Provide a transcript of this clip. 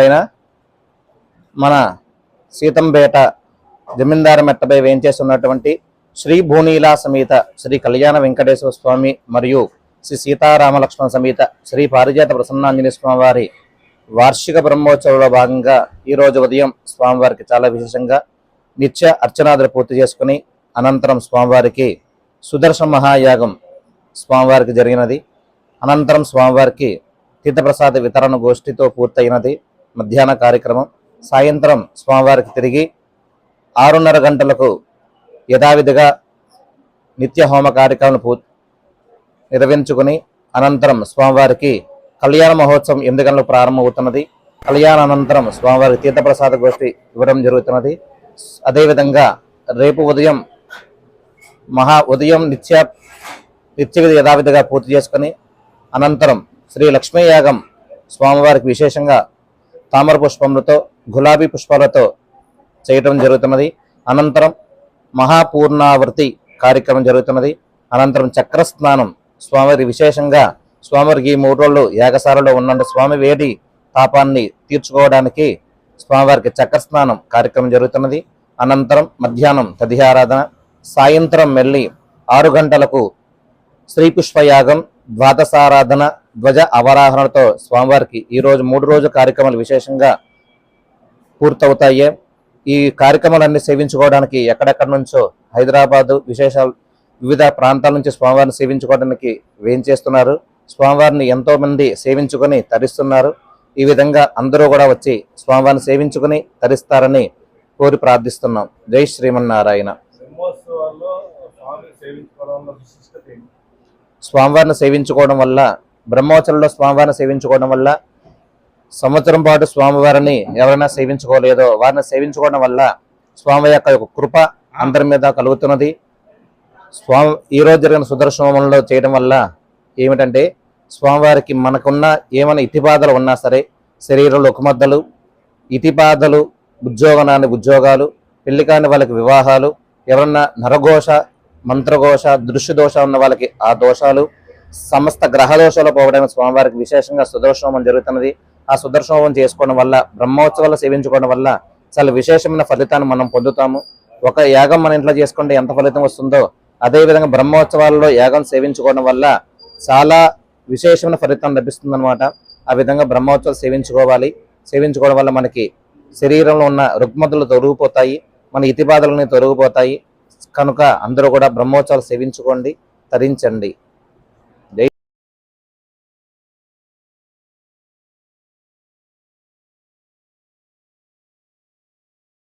పైన మన సీతంపేట జమీందారు మెట్టపై వేయించేస్తున్నటువంటి శ్రీ భూనీలా సమేత శ్రీ కళ్యాణ వెంకటేశ్వర స్వామి మరియు శ్రీ సీతారామలక్ష్మణ సమేత శ్రీ పారిజాత ప్రసన్నాంజనేయ స్వామి వారి వార్షిక బ్రహ్మోత్సవంలో భాగంగా ఈరోజు ఉదయం స్వామివారికి చాలా విశేషంగా నిత్య అర్చనాదులు పూర్తి చేసుకుని అనంతరం స్వామివారికి సుదర్శన మహాయాగం స్వామివారికి జరిగినది. అనంతరం స్వామివారికి తీర్థప్రసాద వితరణ గోష్ఠితో పూర్తయినది మధ్యాహ్న కార్యక్రమం. సాయంత్రం స్వామివారికి తిరిగి 6:30 గంటలకు యథావిధిగా నిత్య హోమ కార్యక్రమాలు నిర్వహించుకుని అనంతరం స్వామివారికి కళ్యాణ మహోత్సవం 8 గంటలకు ప్రారంభమవుతున్నది. కళ్యాణ అనంతరం స్వామివారికి తీర్థప్రసాద గోష్ఠి ఇవ్వడం జరుగుతున్నది. అదేవిధంగా రేపు ఉదయం నిత్య యథావిధిగా పూర్తి చేసుకుని అనంతరం శ్రీ లక్ష్మీ యాగం స్వామివారికి విశేషంగా తామర పుష్పములతో గులాబీ పుష్పాలతో చేయటం జరుగుతున్నది. అనంతరం మహాపూర్ణావృతి కార్యక్రమం జరుగుతున్నది. అనంతరం చక్రస్నానం స్వామివారి విశేషంగా స్వామివారికి 3 రోజులు యాగశాలలో ఉన్న స్వామి వేడి తాపాన్ని తీర్చుకోవడానికి స్వామివారికి చక్రస్నానం కార్యక్రమం జరుగుతున్నది. అనంతరం మధ్యాహ్నం తదిహారాధన, సాయంత్రం మళ్ళీ 6 గంటలకు శ్రీపుష్పయాగం, ద్వాదశారాధన, ధ్వజ అవరాహనతో స్వామివారికి ఈరోజు 3 రోజుల కార్యక్రమాలు విశేషంగా పూర్తవుతాయి. ఈ కార్యక్రమాలన్నీ సేవించుకోవడానికి ఎక్కడెక్కడి నుంచో హైదరాబాదు వివిధ ప్రాంతాల నుంచి స్వామివారిని సేవించుకోవడానికి వేయించేస్తున్నారు. స్వామివారిని ఎంతో మంది సేవించుకొని తరిస్తున్నారు. ఈ విధంగా అందరూ కూడా వచ్చి స్వామివారిని సేవించుకుని తరిస్తారని కోరి ప్రార్థిస్తున్నాం. జై శ్రీమన్నారాయణ. స్వామివారిని సేవించుకోవడం వల్ల, బ్రహ్మోత్సవంలో స్వామివారిని సేవించుకోవడం వల్ల సంవత్సరం పాటు స్వామివారిని ఎవరైనా సేవించుకోలేదో వారిని సేవించుకోవడం వల్ల స్వామి యొక్క కృప అందరి మీద కలుగుతున్నది. ఈరోజు జరిగిన సుదర్శనంలో చేయడం వల్ల ఏమిటంటే స్వామివారికి మనకున్న ఏమైనా ఇతిబాధలు ఉన్నా సరే, శరీరంలో రుగ్మతలు, ఇతిబాధలు, ఉద్యోగాలు, పెళ్లి కాని వాళ్ళకి వివాహాలు, ఎవరన్నా నరఘోష, మంత్రఘోష, దృశ్య దోష ఉన్న వాళ్ళకి ఆ దోషాలు, సమస్త గ్రహ దోషాలు పోవడానికి స్వామివారికి విశేషంగా సుదర్శనం జరుగుతున్నది. ఆ సుదర్శనం చేసుకోవడం వల్ల, బ్రహ్మోత్సవాలు సేవించుకోవడం వల్ల చాలా విశేషమైన ఫలితాన్ని మనం పొందుతాము. ఒక యాగం మన ఇంట్లో చేసుకుంటే ఎంత ఫలితం వస్తుందో అదేవిధంగా బ్రహ్మోత్సవాల్లో యాగం సేవించుకోవడం వల్ల చాలా విశేషమైన ఫలితం లభిస్తుంది అనమాట. ఆ విధంగా బ్రహ్మోత్సవాలు సేవించుకోవడం వల్ల మనకి శరీరంలో ఉన్న రుగ్మతలు తొలగిపోతాయి, మన ఇతిబాధలని తొలగిపోతాయి. కనుక అందరూ కూడా బ్రహ్మోత్సవాలు సేవించుకోండి, తరించండి.